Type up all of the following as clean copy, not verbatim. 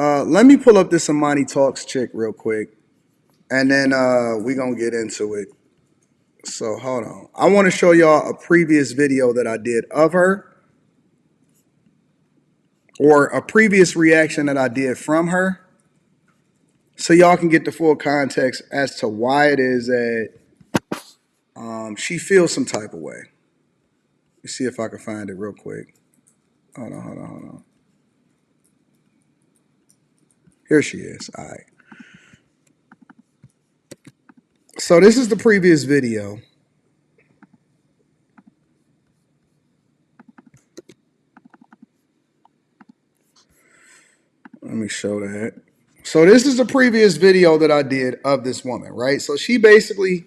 Let me pull up this Amani Talks chick real quick, and then we gonna get into it. So hold on. I want to show y'all a previous video that I did of her, or a previous reaction that I did from her, so y'all can get the full context as to why it is that she feels some type of way. Let me see if I can find it real quick. Hold on. Here she is. All right. So this is the previous video. Let me show that. So this is the previous video that I did of this woman, right? So she basically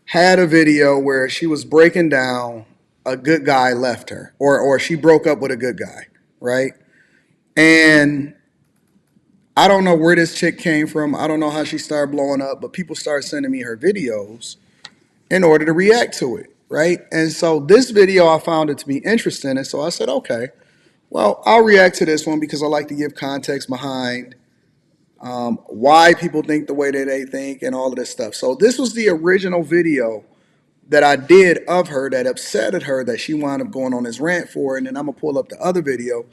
had a video where she was breaking down a good guy left her, or she broke up with a good guy, right? And I don't know where this chick came from. I don't know how she started blowing up, but people started sending me her videos in order to react to it, right? And so this video, I found it to be interesting. And so I said, okay, well, I'll react to this one because I like to give context behind why people think the way that they think and all of this stuff. So this was the original video that I did of her that upsetted her that she wound up going on this rant for. And then I'm going to pull up the other video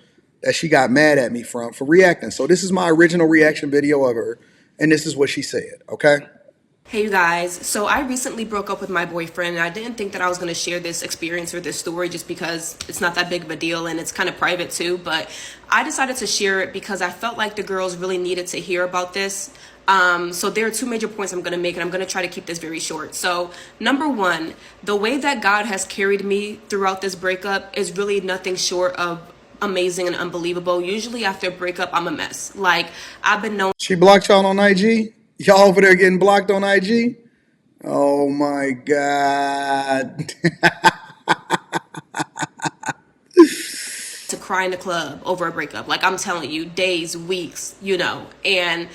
that she got mad at me for reacting. So this is my original reaction video of her. And this is what she said, okay? Hey you guys, so I recently broke up with my boyfriend and I didn't think that I was going to share this experience or this story just because it's not that big of a deal and it's kind of private too, but I decided to share it because I felt like the girls really needed to hear about this. So there are two major points I'm going to make, and I'm going to try to keep this very short. So number one, the way that God has carried me throughout this breakup is really nothing short of amazing and unbelievable. Usually after a breakup, I'm a mess. Like, I've been known. She blocked y'all on IG? Y'all over there getting blocked on IG? Oh my God. To cry in the club over a breakup. Like, I'm telling you, days, weeks, and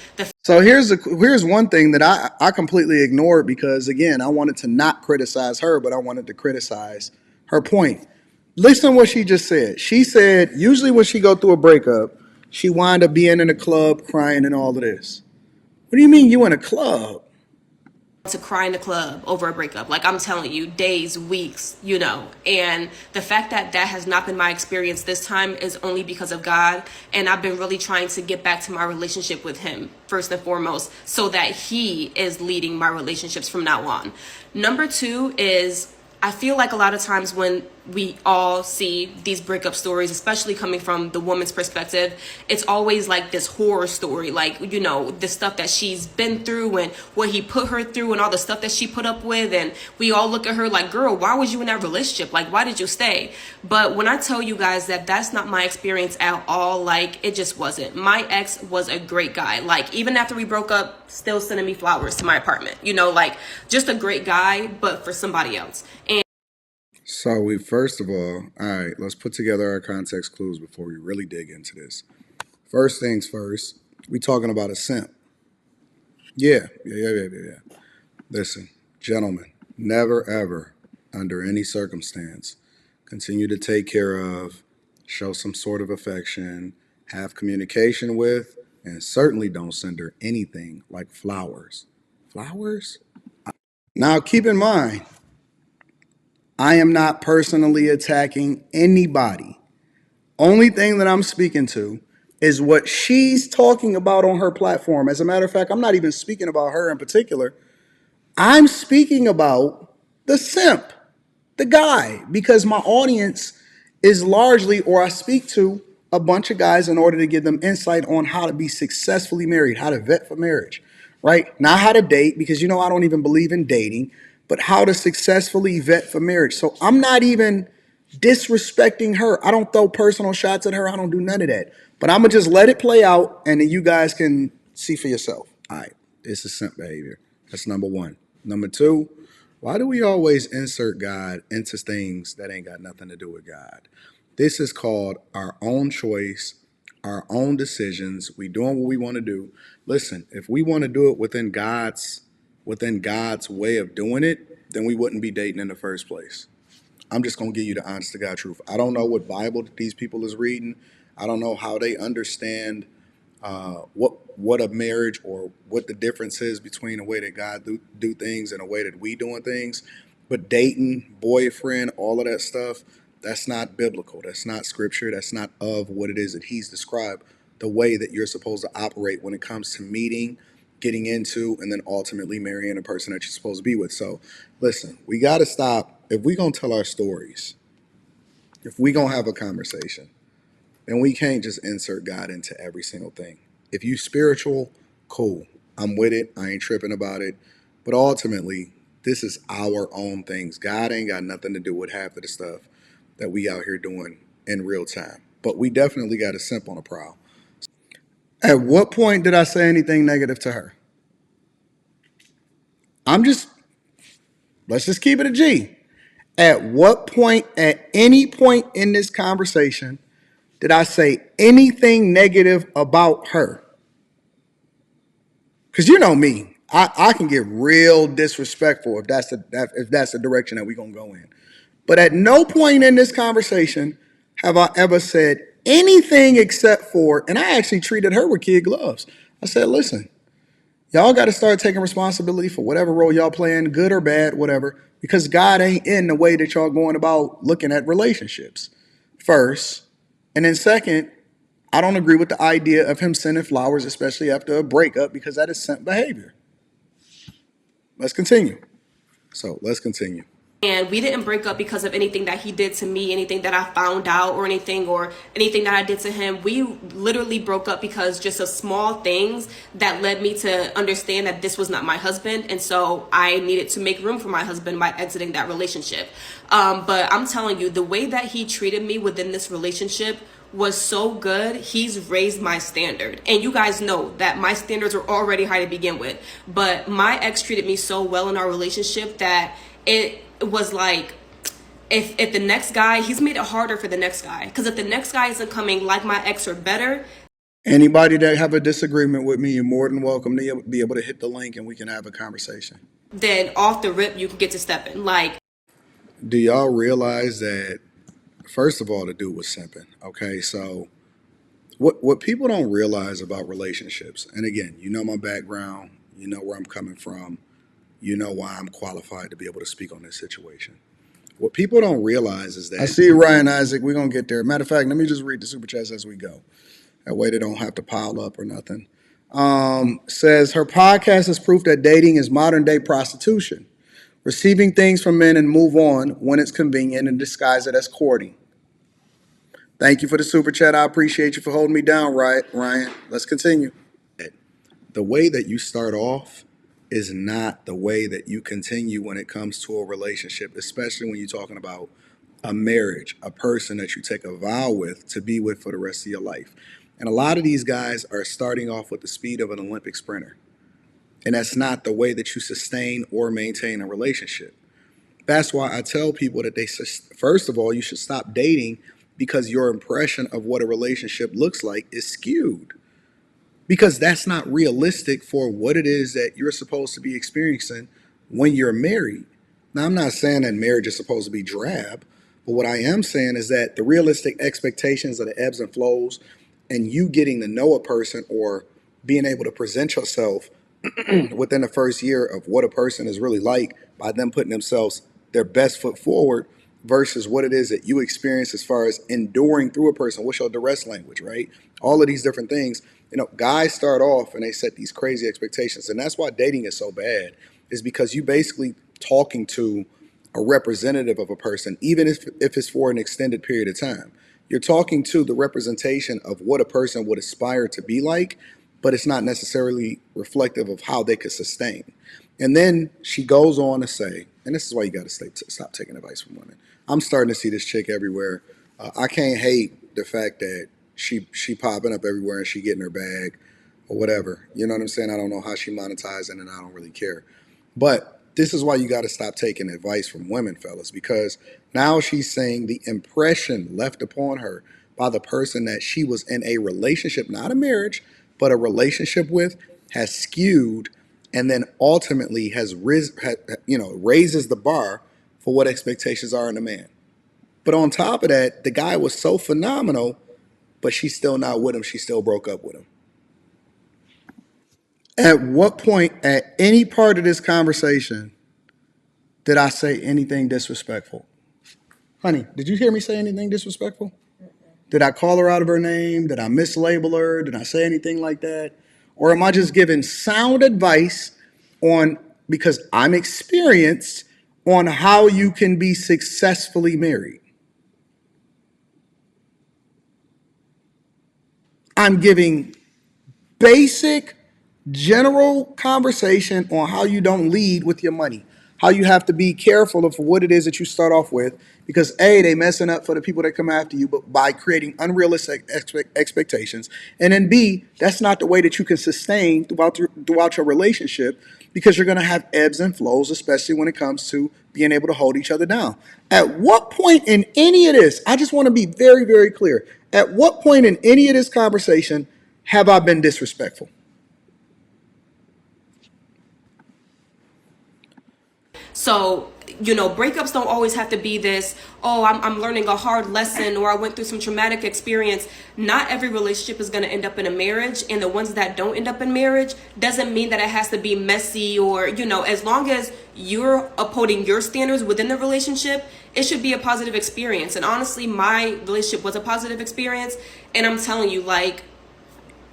So here's one thing that I completely ignored because, again, I wanted to not criticize her, but I wanted to criticize her point. Listen to what she just said. She said usually when she go through a breakup, she wind up being in a club crying and all of this. What do you mean you in a club? to cry in the club over a breakup. Like, I'm telling you, days, weeks, and the fact that that has not been my experience this time is only because of God. And I've been really trying to get back to my relationship with him first and foremost, so that he is leading my relationships from now on. Number two is, I feel like a lot of times when we all see these breakup stories, especially coming from the woman's perspective, it's always like this horror story, like, the stuff that she's been through and what he put her through and all the stuff that she put up with. And we all look at her like, girl, why was you in that relationship? Like, why did you stay? But when I tell you guys that that's not my experience at all, like, it just wasn't. My ex was a great guy. Like, even after we broke up, still sending me flowers to my apartment, like, just a great guy, but for somebody else. And So we first of all right, let's put together our context clues before we really dig into this. First things first, we talking about a simp. Yeah. Listen, gentlemen, never ever, under any circumstance, continue to take care of, show some sort of affection, have communication with, and certainly don't send her anything like flowers. Flowers? Now keep in mind, I am not personally attacking anybody. Only thing that I'm speaking to is what she's talking about on her platform. As a matter of fact, I'm not even speaking about her in particular. I'm speaking about the simp, the guy, because my audience is largely, or I speak to a bunch of guys in order to give them insight on how to be successfully married, how to vet for marriage, right? Not how to date, because I don't even believe in dating, but how to successfully vet for marriage. So I'm not even disrespecting her. I don't throw personal shots at her. I don't do none of that. But I'm going to just let it play out, and then you guys can see for yourself. All right, this is simp behavior. That's number one. Number two, why do we always insert God into things that ain't got nothing to do with God? This is called our own choice, our own decisions. We doing what we want to do. Listen, if we want to do it within God's way of doing it, then we wouldn't be dating in the first place. I'm just going to give you the honest to God truth. I don't know what Bible these people is reading. I don't know how they understand what a marriage or what the difference is between the way that God do things and the way that we doing things. But dating, boyfriend, all of that stuff, that's not biblical. That's not scripture. That's not of what it is that he's described, the way that you're supposed to operate when it comes to meeting, getting into, and then ultimately marrying a person that you're supposed to be with. So listen, we got to stop. If we're going to tell our stories, if we're going to have a conversation, then we can't just insert God into every single thing. If you spiritual, cool. I'm with it. I ain't tripping about it. But ultimately, this is our own things. God ain't got nothing to do with half of the stuff that we out here doing in real time. But we definitely got a simp on the prowl. At what point did I say anything negative to her? Let's just keep it a G. At what point, at any point in this conversation, did I say anything negative about her? Because you know me, I can get real disrespectful if that's the direction that we're gonna go in. But at no point in this conversation have I ever said anything except for, and I actually treated her with kid gloves. I said, listen, y'all got to start taking responsibility for whatever role y'all playing, good or bad, whatever, because God ain't in the way that y'all going about looking at relationships. First, and then second, I don't agree with the idea of him sending flowers, especially after a breakup, because that is simp behavior. Let's continue. So let's continue. And we didn't break up because of anything that he did to me, anything that I found out, or anything that I did to him. We literally broke up because just of small things that led me to understand that this was not my husband. And so I needed to make room for my husband by exiting that relationship. But I'm telling you, the way that he treated me within this relationship was so good. He's raised my standard, and you guys know that my standards were already high to begin with, but my ex treated me so well in our relationship that it was like, if the next guy, he's made it harder for the next guy, because if the next guy isn't coming like my ex or better. Anybody that have a disagreement with me, you're more than welcome to be able to hit the link and we can have a conversation. Then off the rip you can get to stepping. Like, Do y'all realize that, first of all, the dude was simping? Okay, so what people don't realize about relationships, and again, you know my background, you know where I'm coming from, you know why I'm qualified to be able to speak on this situation. What people don't realize is that, I see Ryan Isaac. We're gonna get there. Matter of fact, let me just read the super chats as we go. That way they don't have to pile up or nothing. Says her podcast is proof that dating is modern day prostitution. Receiving things from men and move on when it's convenient and disguise it as courting. Thank you for the super chat. I appreciate you for holding me down, Ryan. Let's continue. The way that you start off is not the way that you continue when it comes to a relationship, especially when you're talking about a marriage, a person that you take a vow with to be with for the rest of your life. And a lot of these guys are starting off with the speed of an Olympic sprinter. And that's not the way that you sustain or maintain a relationship. That's why I tell people that first of all, you should stop dating because your impression of what a relationship looks like is skewed. Because that's not realistic for what it is that you're supposed to be experiencing when you're married. Now, I'm not saying that marriage is supposed to be drab, but what I am saying is that the realistic expectations of the ebbs and flows and you getting to know a person or being able to present yourself within the first year of what a person is really like by them putting themselves their best foot forward versus what it is that you experience as far as enduring through a person. What's your duress language, right? All of these different things. You know, guys start off and they set these crazy expectations. And that's why dating is so bad, is because you basically talking to a representative of a person, even if it's for an extended period of time. You're talking to the representation of what a person would aspire to be like, but it's not necessarily reflective of how they could sustain. And then she goes on to say, and this is why you got to stop taking advice from women. I'm starting to see this chick everywhere. I can't hate the fact that she popping up everywhere and she getting her bag or whatever. You know what I'm saying? I don't know how she monetizing and I don't really care. But this is why you got to stop taking advice from women, fellas, because now she's saying the impression left upon her by the person that she was in a relationship, not a marriage, but a relationship with, has skewed and then ultimately raises the bar for what expectations are in a man. But on top of that, the guy was so phenomenal, but she's still not with him. She still broke up with him. At what point at any part of this conversation did I say anything disrespectful? Honey, did you hear me say anything disrespectful? Did I call her out of her name? Did I mislabel her? Did I say anything like that? Or am I just giving sound advice on, because I'm experienced, on how you can be successfully married? I'm giving basic, general conversation on how you don't lead with your money, how you have to be careful of what it is that you start off with, because A, they messing up for the people that come after you, but by creating unrealistic expectations, and then B, that's not the way that you can sustain throughout your relationship, because you're going to have ebbs and flows, especially when it comes to being able to hold each other down. At what point in any of this, I just want to be very, very clear. At what point in any of this conversation have I been disrespectful? So, breakups don't always have to be this, oh, I'm learning a hard lesson, or I went through some traumatic experience. Not every relationship is going to end up in a marriage. And the ones that don't end up in marriage doesn't mean that it has to be messy, or, as long as you're upholding your standards within the relationship, it should be a positive experience. And honestly, my relationship was a positive experience. And I'm telling you,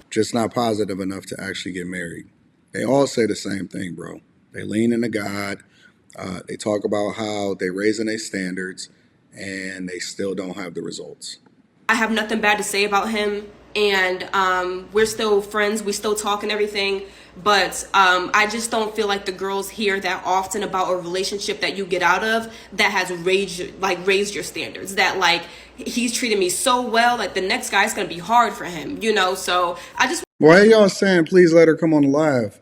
just not positive enough to actually get married. They all say the same thing, bro. They lean into God. They talk about how they raising their standards, and they still don't have the results. I have nothing bad to say about him, and we're still friends. We still talk and everything, but I just don't feel like the girls hear that often about a relationship that you get out of that has raised your standards. That he's treated me so well, like the next guy's gonna be hard for him, So I just. Why are y'all saying please let her come on the live?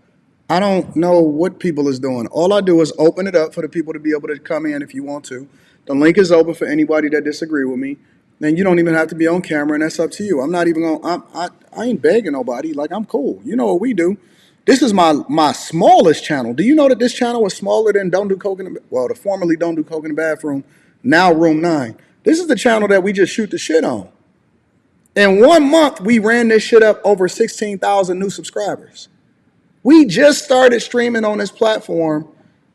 I don't know what people is doing. All I do is open it up for the people to be able to come in if you want to. The link is open for anybody that disagree with me. Then you don't even have to be on camera, and that's up to you. I'm not even going. I ain't begging nobody. Like, I'm cool. You know what we do. This is my smallest channel. Do you know that this channel is smaller than Don't Do Coke in the formerly Don't Do Coke in the Bathroom, now Room 9. This is the channel that we just shoot the shit on. In 1 month, we ran this shit up over 16,000 new subscribers. We just started streaming on this platform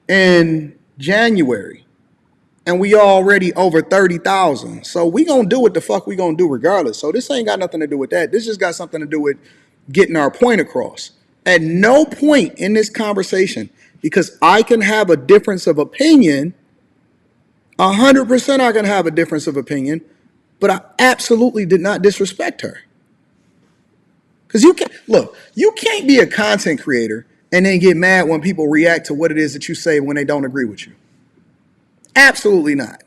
in January, and we already over 30,000. So we gonna do what the fuck we gonna do regardless. So this ain't got nothing to do with that. This just got something to do with getting our point across. At no point in this conversation, because I can have a difference of opinion, 100% I can have a difference of opinion, but I absolutely did not disrespect her. Because you can't be a content creator and then get mad when people react to what it is that you say when they don't agree with you. Absolutely not.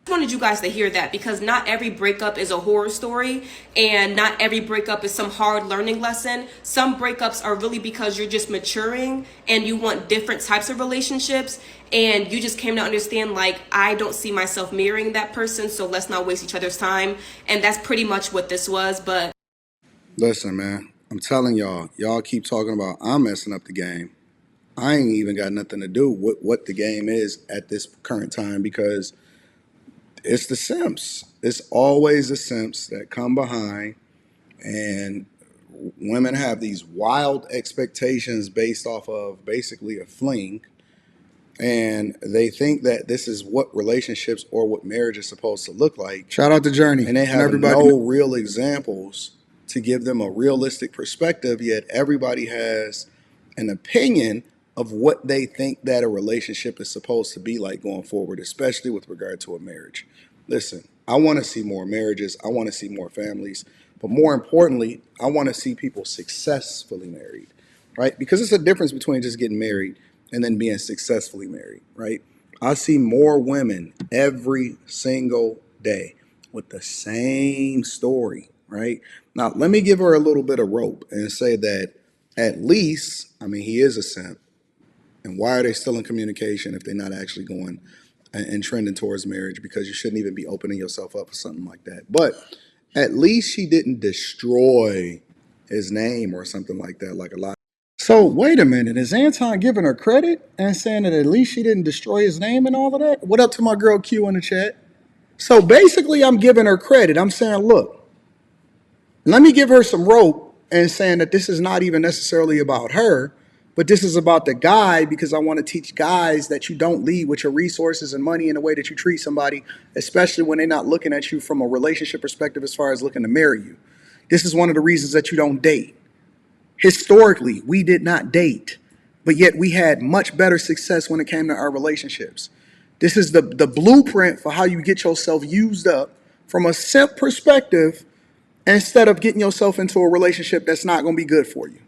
Wanted you guys to hear that, because not every breakup is a horror story, and not every breakup is some hard learning lesson. Some breakups are really because you're just maturing and you want different types of relationships, and you just came to understand, I don't see myself marrying that person, so let's not waste each other's time. And that's pretty much what this was. But listen, man, I'm telling y'all keep talking about I'm messing up the game. I ain't even got nothing to do with what the game is at this current time, because it's the simps. It's always the simps that come behind, and women have these wild expectations based off of basically a fling, and they think that this is what relationships or what marriage is supposed to look like. Shout out to Journey. And they have no real examples to give them a realistic perspective, yet everybody has an opinion of what they think that a relationship is supposed to be like going forward, especially with regard to a marriage. Listen, I want to see more marriages. I want to see more families. But more importantly, I want to see people successfully married, right? Because it's a difference between just getting married and then being successfully married, right? I see more women every single day with the same story, right? Now, let me give her a little bit of rope and say that at least, he is a simp. And why are they still in communication if they're not actually going and trending towards marriage? Because you shouldn't even be opening yourself up for something like that. But at least she didn't destroy his name or something like that, like a lot. So wait a minute, is Anton giving her credit and saying that at least she didn't destroy his name and all of that? What up to my girl Q in the chat? So basically I'm giving her credit. I'm saying, look, let me give her some rope and saying that this is not even necessarily about her, but this is about the guy, because I want to teach guys that you don't lead with your resources and money in the way that you treat somebody, especially when they're not looking at you from a relationship perspective as far as looking to marry you. This is one of the reasons that you don't date. Historically, we did not date, but yet we had much better success when it came to our relationships. This is the blueprint for how you get yourself used up from a simp perspective instead of getting yourself into a relationship that's not going to be good for you.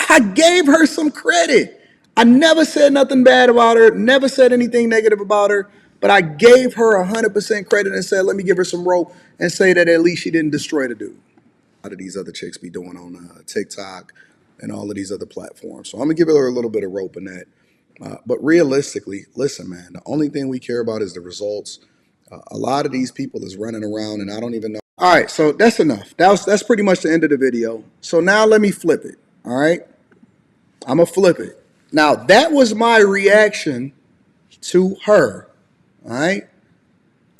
I gave her some credit. I never said nothing bad about her, never said anything negative about her, but I gave her 100% credit and said, let me give her some rope and say that at least she didn't destroy the dude. A lot of these other chicks be doing on TikTok and all of these other platforms. So I'm going to give her a little bit of rope in that. But realistically, listen, man, the only thing we care about is the results. A lot of these people is running around and I don't even know. All right, so that's enough. That's pretty much the end of the video. So now let me flip it. All right, I'm gonna flip it. Now that was my reaction to her. All right,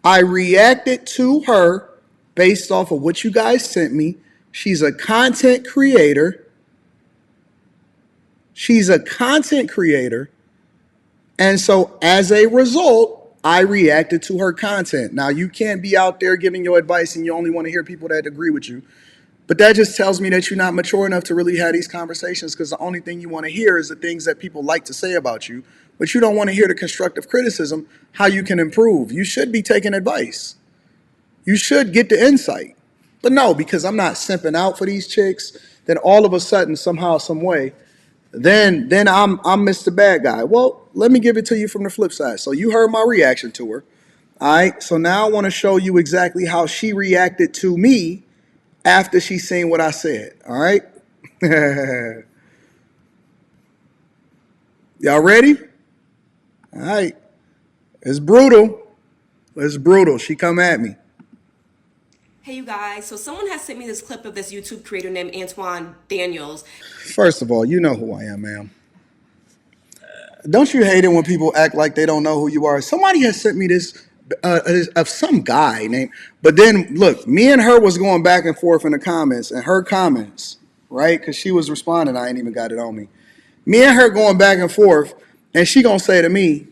I reacted to her based off of what you guys sent me. She's a content creator. She's a content creator. And so as a result, I reacted to her content. Now, you can't be out there giving your advice and you only want to hear people that agree with you. But that just tells me that you're not mature enough to really have these conversations, because the only thing you want to hear is the things that people like to say about you. But you don't want to hear the constructive criticism, how you can improve. You should be taking advice. You should get the insight. But no, because I'm not simping out for these chicks, then all of a sudden, somehow, some way, then I'm Mr. Bad Guy. Well, let me give it to you from the flip side. So you heard my reaction to her. All right. So now I want to show you exactly how she reacted to me after she seen what I said. All right. Y'all ready? All right. It's brutal. It's brutal. She come at me. Hey, you guys. So someone has sent me this clip of this YouTube creator named Anton Daniels. First of all, you know who I am, ma'am. Don't you hate it when people act like they don't know who you are? Somebody has sent me this of some guy named, but then look, me and her was going back and forth in the comments, and her comments, right? Because she was responding, I ain't even got it on me. Me and her going back and forth, and she gonna say to me,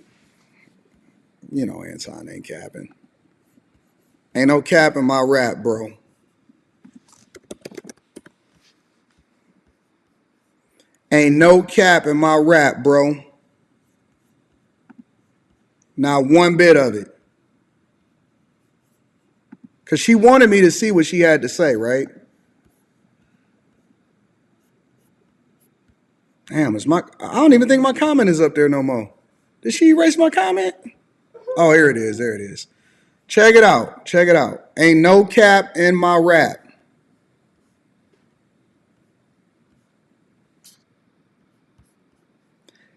you know, Anton ain't capping. Ain't no cap in my rap, bro. Ain't no cap in my rap, bro. Not one bit of it. Because she wanted me to see what she had to say, right? Damn, I don't even think my comment is up there no more. Did she erase my comment? Oh, here it is. There it is. Check it out. Check it out. Ain't no cap in my rap.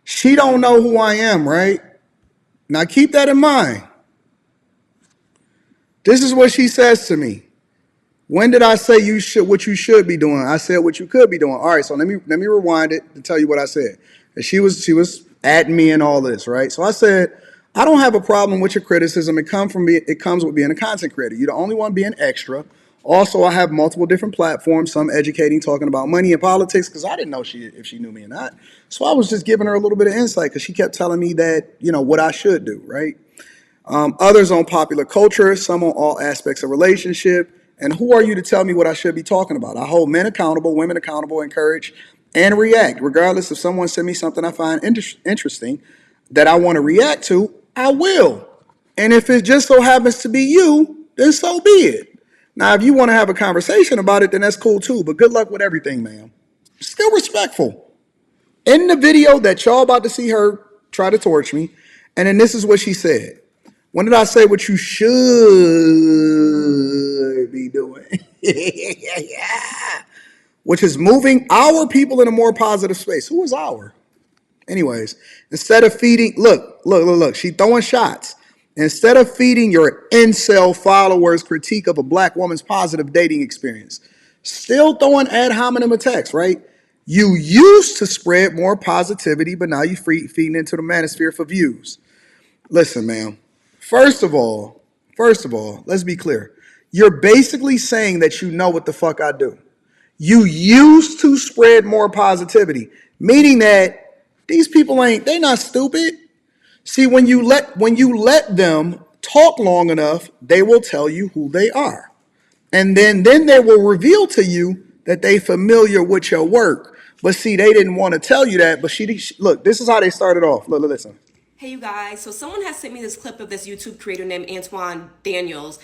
She don't know who I am, right? Now keep that in mind. This is what she says to me. When did I say you should what you should be doing? I said what you could be doing. All right, so let me rewind it to tell you what I said. And she was at me and all this, right? So I said, I don't have a problem with your criticism. It comes with being a content creator. You're the only one being extra. Also, I have multiple different platforms, some educating, talking about money and politics, because I didn't know if she knew me or not. So I was just giving her a little bit of insight, because she kept telling me that, you know, what I should do, right? Others on popular culture, some on all aspects of relationship. And who are you to tell me what I should be talking about? I hold men accountable, women accountable, encourage, and react. Regardless if someone send me something I find interesting that I want to react to, I will. And if it just so happens to be you, then so be it. Now, if you want to have a conversation about it, then that's cool too. But good luck with everything, ma'am. Still respectful. In the video that y'all about to see her try to torch me, and then this is what she said. When did I say what you should be doing? Which is moving our people in a more positive space. Who is our? Anyways, instead of feeding, look, she throwing shots. Instead of feeding your incel followers critique of a black woman's positive dating experience, still throwing ad hominem attacks, right? You used to spread more positivity, but now you're feeding into the manosphere for views. Listen, ma'am. First of all, let's be clear. You're basically saying that you know what the fuck I do. You used to spread more positivity, meaning that these people they not stupid. See, when you let them talk long enough, they will tell you who they are. And then they will reveal to you that they familiar with your work. But see, they didn't want to tell you that. But look, this is how they started off. Listen. Hey, you guys. So someone has sent me this clip of this YouTube creator named Anton Daniels.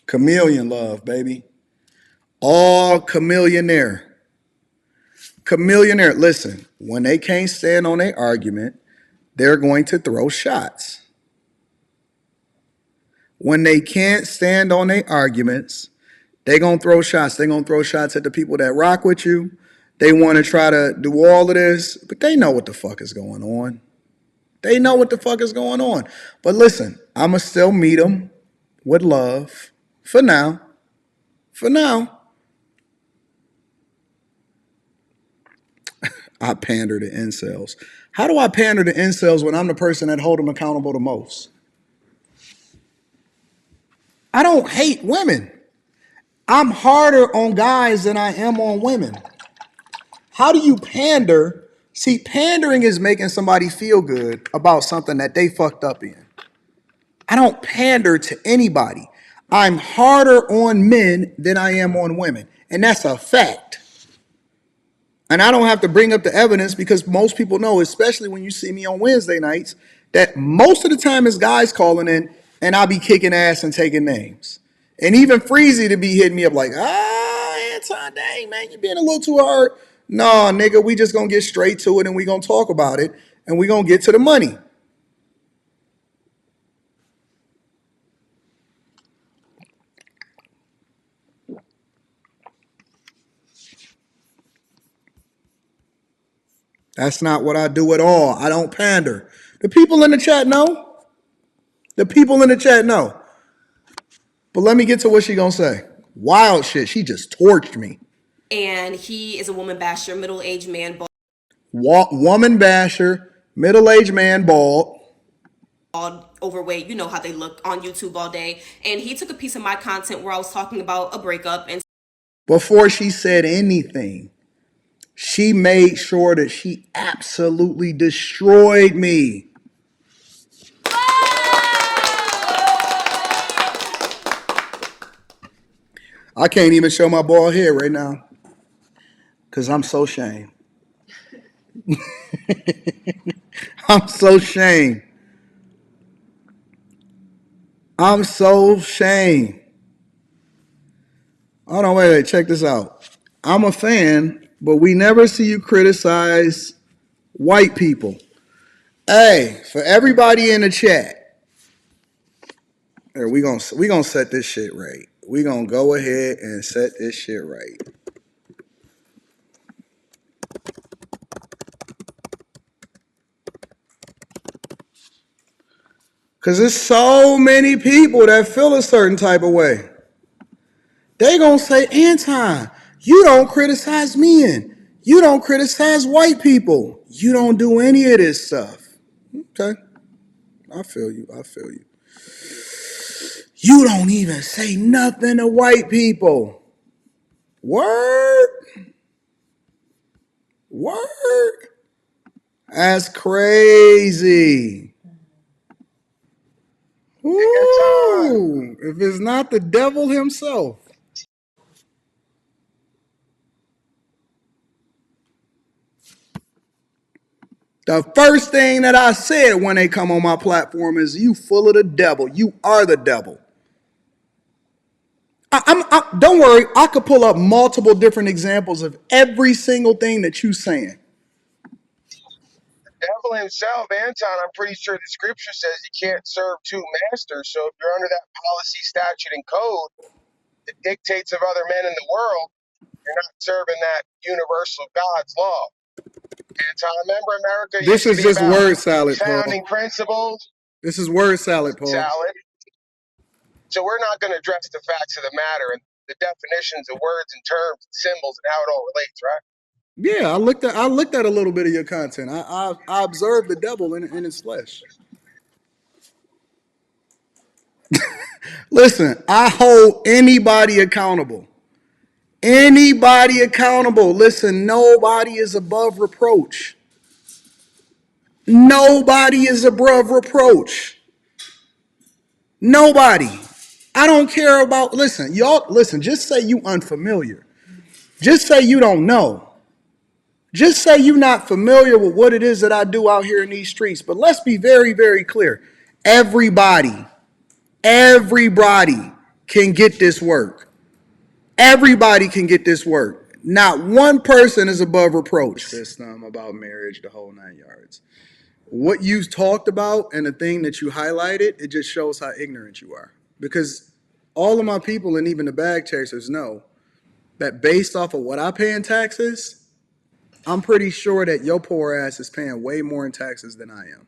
Chameleon love, baby. All chameleonaire. Chameleonaire. Listen, when they can't stand on their argument, they're going to throw shots. When they can't stand on their arguments, they're going to throw shots. They're going to throw shots at the people that rock with you. They want to try to do all of this, but they know what the fuck is going on. They know what the fuck is going on. But listen, I'm going to still meet them with love for now. For now. I pander to incels. How do I pander to incels when I'm the person that hold them accountable the most? I don't hate women. I'm harder on guys than I am on women. How do you pander? See, pandering is making somebody feel good about something that they fucked up in. I don't pander to anybody. I'm harder on men than I am on women. And that's a fact. And I don't have to bring up the evidence because most people know, especially when you see me on Wednesday nights, that most of the time it's guys calling in and I'll be kicking ass and taking names. And even Freezy to be hitting me up like, Anton, dang, man, you being a little too hard. No, nigga, we just gonna get straight to it and we gonna talk about it and we gonna get to the money. That's not what I do at all. I don't pander. The people in the chat know. The people in the chat know. But let me get to what she gonna say. Wild shit. She just torched me. And he is a woman basher, middle-aged man, Woman basher, middle-aged man, bald. bald, overweight. You know how they look on YouTube all day. And he took a piece of my content where I was talking about a breakup and Before she said anything, she made sure that she absolutely destroyed me. I can't even show my bald head right now because I'm so ashamed. I'm so ashamed. I'm so ashamed. Hold on, wait, check this out. I'm a fan, but we never see you criticize white people. Hey, for everybody in the chat, we gonna set this shit right. We gonna go ahead and set this shit right. Cause there's so many people that feel a certain type of way. They gonna say, Anton, you don't criticize men. You don't criticize white people. You don't do any of this stuff. Okay. I feel you. I feel you. You don't even say nothing to white people. Word. Word. That's crazy. Ooh, if it's not the devil himself. The first thing that I said when they come on my platform is, you full of the devil. You are the devil. Don't worry, I could pull up multiple different examples of every single thing that you saying. Devil himself, Anton, I'm pretty sure the scripture says you can't serve two masters. So if you're under that policy, statute, and code that dictates of other men in the world, you're not serving that universal God's law. Anton, remember America This used to is be just about word salad, founding Paul. principles, This is word salad, Paul. salad. So we're not going to address the facts of the matter and the definitions of words and terms and symbols and how it all relates, right? Yeah, I looked at a little bit of your content. I observed the devil in his flesh. Listen, I hold anybody accountable. Anybody accountable. Listen, nobody is above reproach. Nobody is above reproach. Nobody. I don't care about, listen, y'all, listen, just say you unfamiliar. Just say you don't know. Just say you're not familiar with what it is that I do out here in these streets. But let's be very, very clear. Everybody can get this work. Everybody can get this work. Not one person is above reproach. System about marriage, the whole 9 yards. What you talked about and the thing that you highlighted, it just shows how ignorant you are. Because all of my people and even the bag chasers know that based off of what I pay in taxes, I'm pretty sure that your poor ass is paying way more in taxes than I am.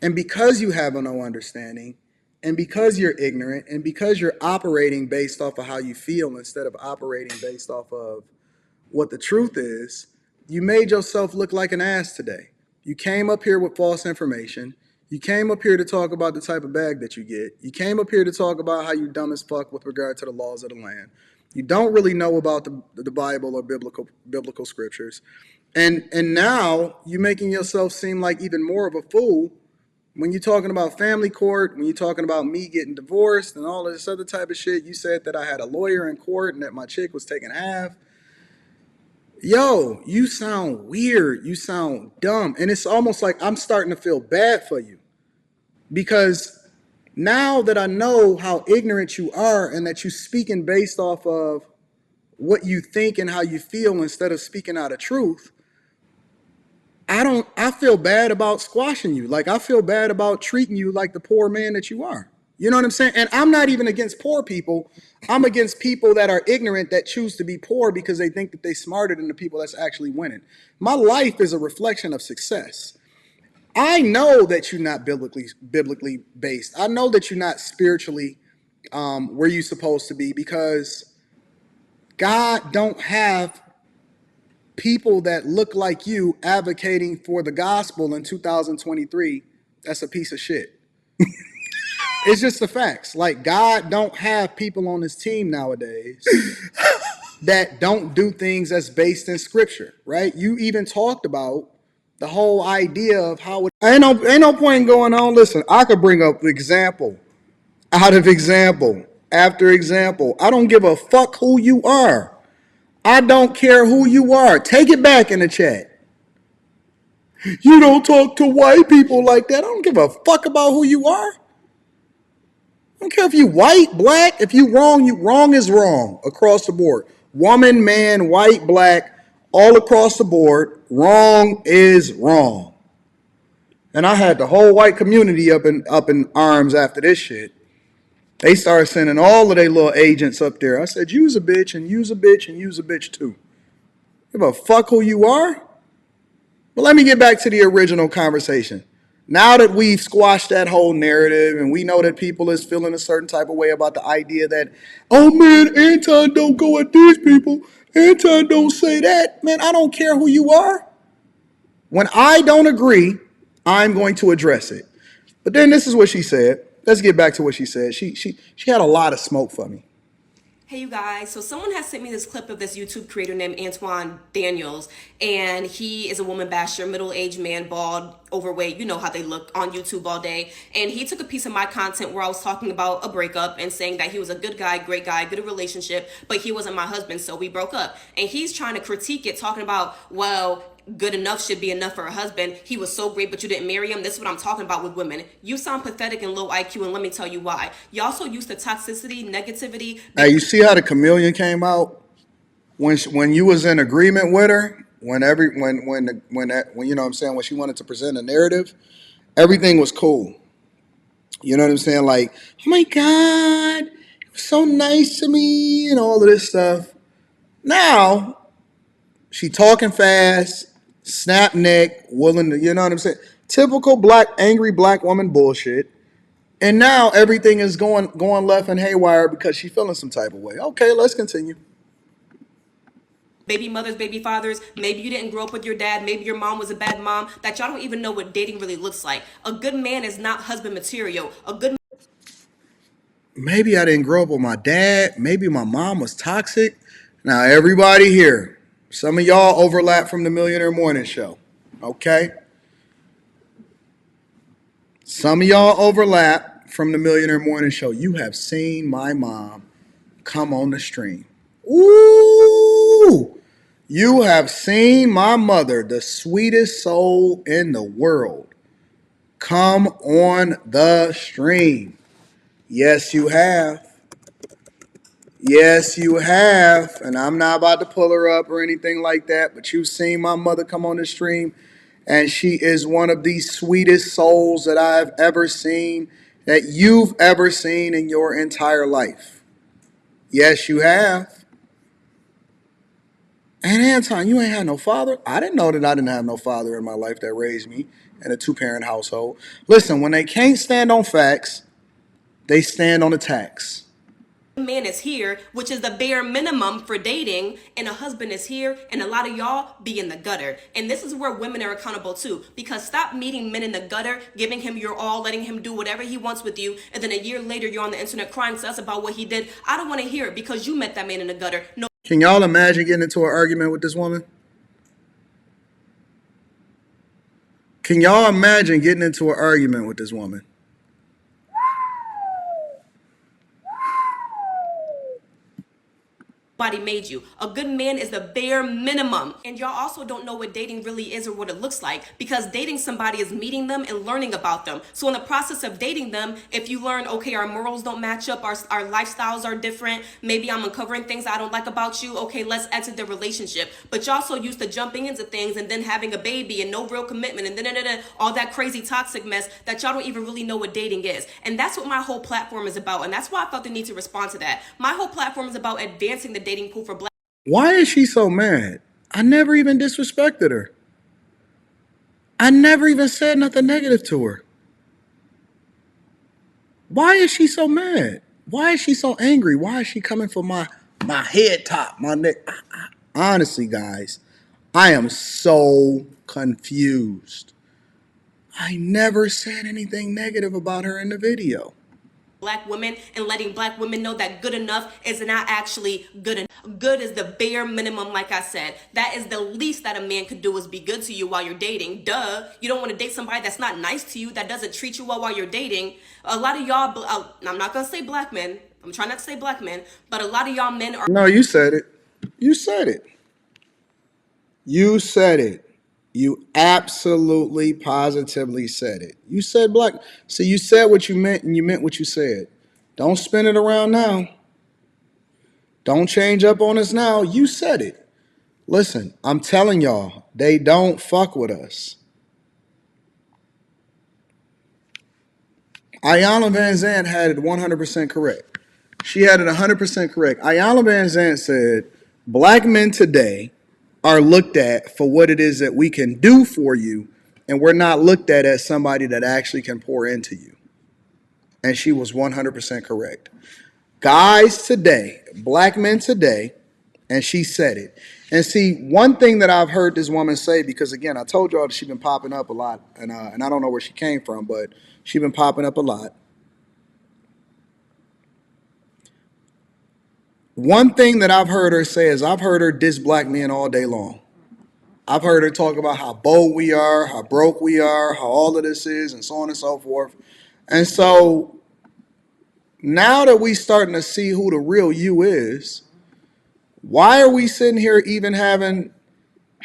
And because you have no understanding, and because you're ignorant, and because you're operating based off of how you feel instead of operating based off of what the truth is, you made yourself look like an ass today. You came up here with false information. You came up here to talk about the type of bag that you get. You came up here to talk about how you dumb as fuck with regard to the laws of the land. You don't really know about the Bible or biblical scriptures. And now you're making yourself seem like even more of a fool when you're talking about family court, when you're talking about me getting divorced and all this other type of shit. You said that I had a lawyer in court and that my chick was taking half. Yo, you sound weird. You sound dumb. And it's almost like I'm starting to feel bad for you. Because now that I know how ignorant you are and that you're speaking based off of what you think and how you feel instead of speaking out of truth, I feel bad about squashing you. Like, I feel bad about treating you like the poor man that you are. You know what I'm saying? And I'm not even against poor people. I'm against people that are ignorant that choose to be poor because they think that they're smarter than the people that's actually winning. My life is a reflection of success. I know that you're not biblically based. I know that you're not spiritually where you're supposed to be, because God don't have people that look like you advocating for the gospel in 2023. That's a piece of shit. It's just the facts. Like, God don't have people on his team nowadays that don't do things that's based in scripture, right? You even talked about the whole idea of how it ain't no point in going on. Listen, I could bring up example out of example after example. I don't give a fuck who you are. I don't care who you are. Take it back in the chat. You don't talk to white people like that. I don't give a fuck about who you are. I don't care if you white, black. If you wrong is wrong across the board. Woman, man, white, black, all across the board. Wrong is wrong. And I had the whole white community up in arms after this shit. They started sending all of their little agents up there. I said, use a bitch and use a bitch and use a bitch too. Give a fuck who you are. But let me get back to the original conversation. Now that we've squashed that whole narrative and we know that people is feeling a certain type of way about the idea that, oh man, Anton don't go at these people. Anton don't say that. Man, I don't care who you are. When I don't agree, I'm going to address it. But then this is what she said. Let's get back to what she said. She had a lot of smoke for me. Hey, you guys. So someone has sent me this clip of this YouTube creator named Anton Daniels, and he is a woman basher, middle-aged man, bald, overweight. You know how they look on YouTube all day. And he took a piece of my content where I was talking about a breakup and saying that he was a good guy, good relationship, but he wasn't my husband, so we broke up. And he's trying to critique it, talking about, well, good enough should be enough for a husband. He was so great, but you didn't marry him. This is what I'm talking about with women. You sound pathetic and low IQ, and let me tell you why. You also used to toxicity, negativity. Hey, you see how the Chameleon came out when you was in agreement with her, when you know what I'm saying, when she wanted to present a narrative, everything was cool. You know what I'm saying? Like, oh my God, it was so nice to me and all of this stuff. Now she talking fast, snap neck, willing to, you know what I'm saying? Typical angry black woman bullshit. And now everything is going left and haywire because she's feeling some type of way. Okay, let's continue. Baby mothers, baby fathers, maybe you didn't grow up with your dad, maybe your mom was a bad mom, that y'all don't even know what dating really looks like. A good man is not husband material. A good maybe I didn't grow up with my dad. Maybe my mom was toxic. Now, everybody here, some of y'all overlap from the Millionaire Morning Show. Okay? Some of y'all overlap from the Millionaire Morning Show. You have seen my mom come on the stream. Ooh! You have seen my mother, the sweetest soul in the world, come on the stream. Yes, you have. Yes, you have. And I'm not about to pull her up or anything like that, but you've seen my mother come on the stream, and she is one of the sweetest souls that I've ever seen, that you've ever seen in your entire life. Yes, you have. And Anton, you ain't had no father? I didn't know that I didn't have no father in my life that raised me in a two-parent household. Listen, when they can't stand on facts, they stand on attacks. Man is here, which is the bare minimum for dating, and a husband is here, and a lot of y'all be in the gutter. And this is where women are accountable too, because stop meeting men in the gutter, giving him your all, letting him do whatever he wants with you, and then a year later you're on the internet crying to us about what he did. I don't want to hear it because you met that man in the gutter. No. Can y'all imagine getting into an argument with this woman? Can y'all imagine getting into an argument with this woman? Nobody made you. A good man is the bare minimum. And y'all also don't know what dating really is or what it looks like, because dating somebody is meeting them and learning about them. So in the process of dating them, if you learn, okay, our morals don't match up, our lifestyles are different, maybe I'm uncovering things I don't like about you, okay, let's exit the relationship. But y'all so used to jumping into things and then having a baby and no real commitment and then all that crazy toxic mess that y'all don't even really know what dating is. And that's what my whole platform is about. And that's why I felt the need to respond to that. My whole platform is about advancing the dating pool for black. Why is she so mad? I never even disrespected her. I never even said nothing negative to her. Why is she so mad? Why is she so angry? Why is she coming for my head top, my neck? Honestly, guys, I am so confused. I never said anything negative about her in the video. Black women, and letting black women know that good enough is not actually good enough. Good is the bare minimum, like I said. That is the least that a man could do, is be good to you while you're dating. Duh. You don't want to date somebody that's not nice to you, that doesn't treat you well while you're dating. A lot of y'all, I'm not going to say black men. I'm trying not to say black men, but a lot of y'all men are. No, you said it. You said it. You said it. You absolutely, positively said it. You said black. See, you said what you meant, and you meant what you said. Don't spin it around now. Don't change up on us now. You said it. Listen, I'm telling y'all, they don't fuck with us. Ayanna Van Zandt had it 100% correct. She had it 100% correct. Ayanna Van Zandt said, black men today are looked at for what it is that we can do for you, and we're not looked at as somebody that actually can pour into you. And she was 100% correct. Guys today, black men today, and she said it. And see, one thing that I've heard this woman say, because again, I told y'all that she's been popping up a lot, and I don't know where she came from, but she's been popping up a lot. One thing that I've heard her say is I've heard her diss black men all day long. I've heard her talk about how bold we are, how broke we are, how all of this is, and so on and so forth. And so now that we starting to see who the real you is, why are we sitting here even having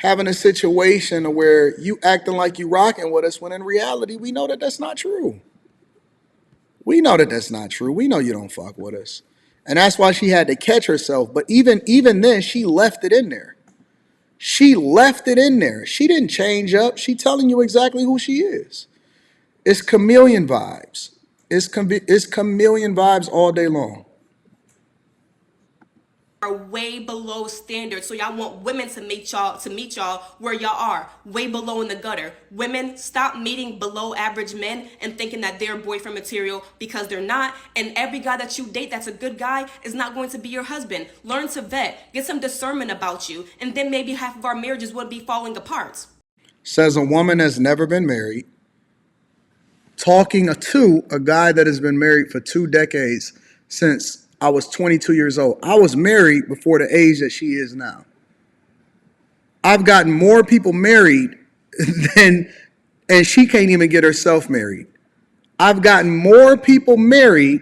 a situation where you acting like you rocking with us when in reality we know that that's not true. We know that that's not true. We know you don't fuck with us. And that's why she had to catch herself. But even then, she left it in there. She left it in there. She didn't change up. She telling you exactly who she is. It's chameleon vibes. It's chameleon vibes all day long. Are way below standard. So y'all want women to meet y'all where y'all are, way below in the gutter. Women, stop meeting below average men and thinking that they're boyfriend material, because they're not. And every guy that you date that's a good guy is not going to be your husband. Learn to vet, get some discernment about you, and then maybe half of our marriages would be falling apart. Says a woman that's never been married, talking to a guy that has been married for 2 decades, since I was 22 years old. I was married before the age that she is now. I've gotten more people married than, and she can't even get herself married. I've gotten more people married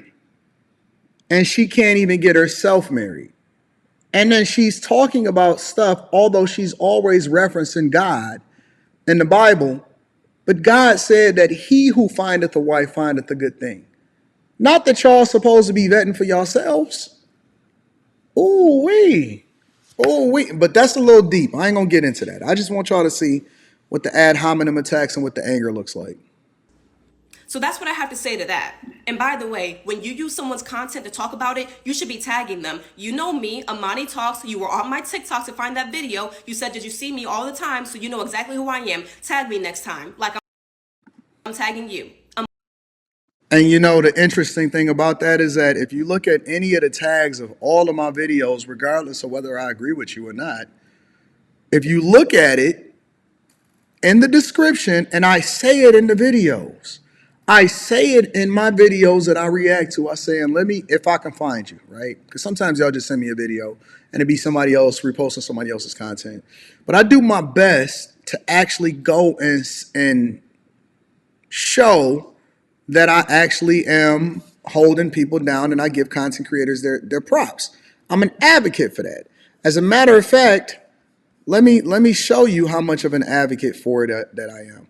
and she can't even get herself married. And then she's talking about stuff, although she's always referencing God in the Bible. But God said that he who findeth a wife findeth a good thing. Not that y'all supposed to be vetting for yourselves. Ooh wee. Ooh wee. But that's a little deep. I ain't gonna get into that. I just want y'all to see what the ad hominem attacks and what the anger looks like. So that's what I have to say to that. And by the way, when you use someone's content to talk about it, you should be tagging them. You know me, Amani Talks. You were on my TikTok to find that video. You said, did you see me all the time? So you know exactly who I am. Tag me next time. Like I'm tagging you. And you know, the interesting thing about that is that if you look at any of the tags of all of my videos, regardless of whether I agree with you or not, if you look at it in the description, and I say it in the videos, I say it in my videos that I react to. I say, and let me, if I can find you, right? Because sometimes y'all just send me a video and it be somebody else reposting somebody else's content. But I do my best to actually go and show that I actually am holding people down and I give content creators their props. I'm an advocate for that. As a matter of fact, let me show you how much of an advocate for it that I am.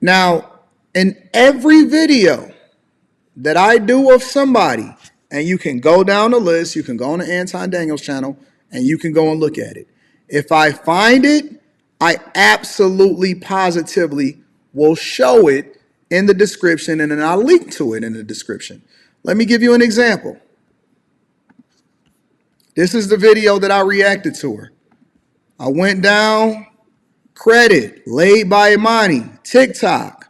Now, in every video that I do of somebody, and you can go down the list, you can go on the Anton Daniels channel, and you can go and look at it. If I find it, I absolutely positively will show it in the description, and then I'll link to it in the description. Let me give you an example. This is the video that I reacted to her. I went down, credit, laid by Imani, TikTok,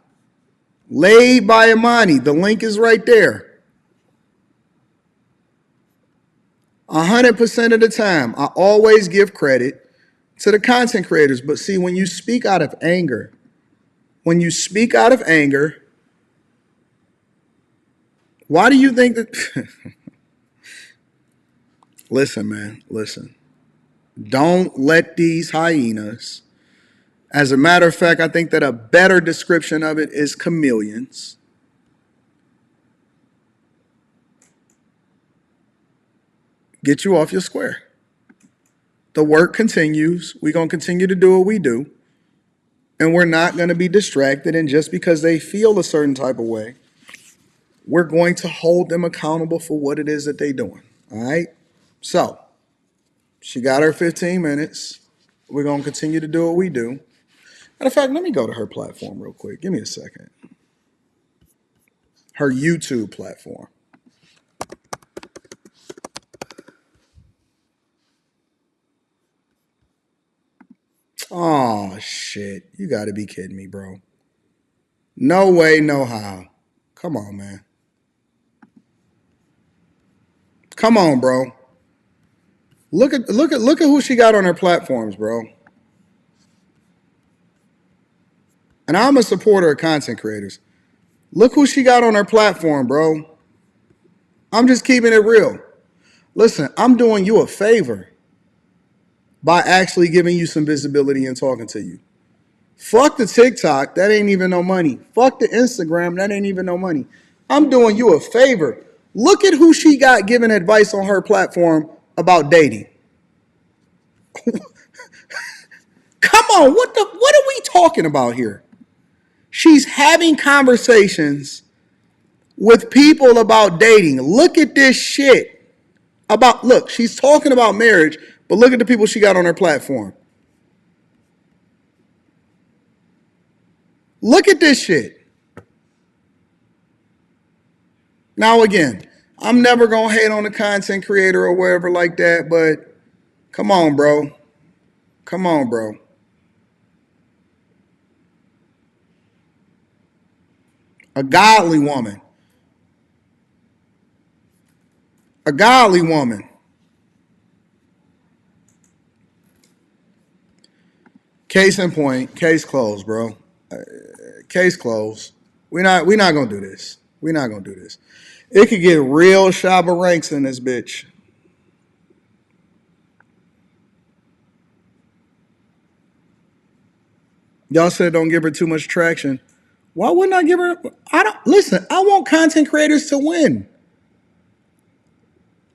laid by Imani. The link is right there. 100% of the time, I always give credit to the content creators. But see, when you speak out of anger, why do you think that? Listen, man, listen. Don't let these hyenas. As a matter of fact, I think that a better description of it is chameleons. Get you off your square. The work continues. We're going to continue to do what we do. And we're not going to be distracted. And just because they feel a certain type of way, we're going to hold them accountable for what it is that they're doing. All right? So, she got her 15 minutes. We're going to continue to do what we do. Matter of fact, let me go to her platform real quick. Give me a second. Her YouTube platform. Oh, shit. You got to be kidding me, bro. No way, no how. Come on, man. Come on, bro. Look at who she got on her platforms, bro. And I'm a supporter of content creators. Look who she got on her platform, bro. I'm just keeping it real. Listen, I'm doing you a favor by actually giving you some visibility and talking to you. Fuck the TikTok, that ain't even no money. Fuck the Instagram, that ain't even no money. I'm doing you a favor. Look at who she got giving advice on her platform about dating. Come on, what are we talking about here? She's having conversations with people about dating. Look at this shit. Look, she's talking about marriage, but look at the people she got on her platform. Look at this shit. Now again, I'm never gonna hate on a content creator or whatever like that, but come on, bro. Come on, bro. A godly woman. A godly woman. Case in point, case closed, bro. Case closed. We're not gonna do this. We're not gonna do this. It could get real Shabba Ranks in this bitch. Y'all said don't give her too much traction. Why wouldn't I give her? I don't listen. I want content creators to win.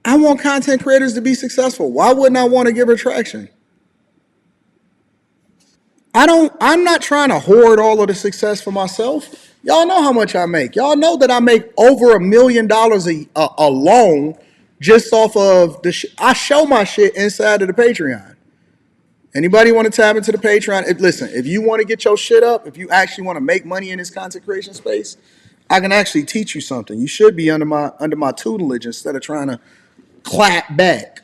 I want content creators to be successful. Why wouldn't I want to give her traction? I'm not trying to hoard all of the success for myself. Y'all know how much I make. Y'all know that I make over $1 million alone just off of I show my shit inside of the Patreon. Anybody want to tap into the Patreon? Listen, if you want to get your shit up, if you actually want to make money in this content creation space, I can actually teach you something. You should be under my tutelage instead of trying to clap back.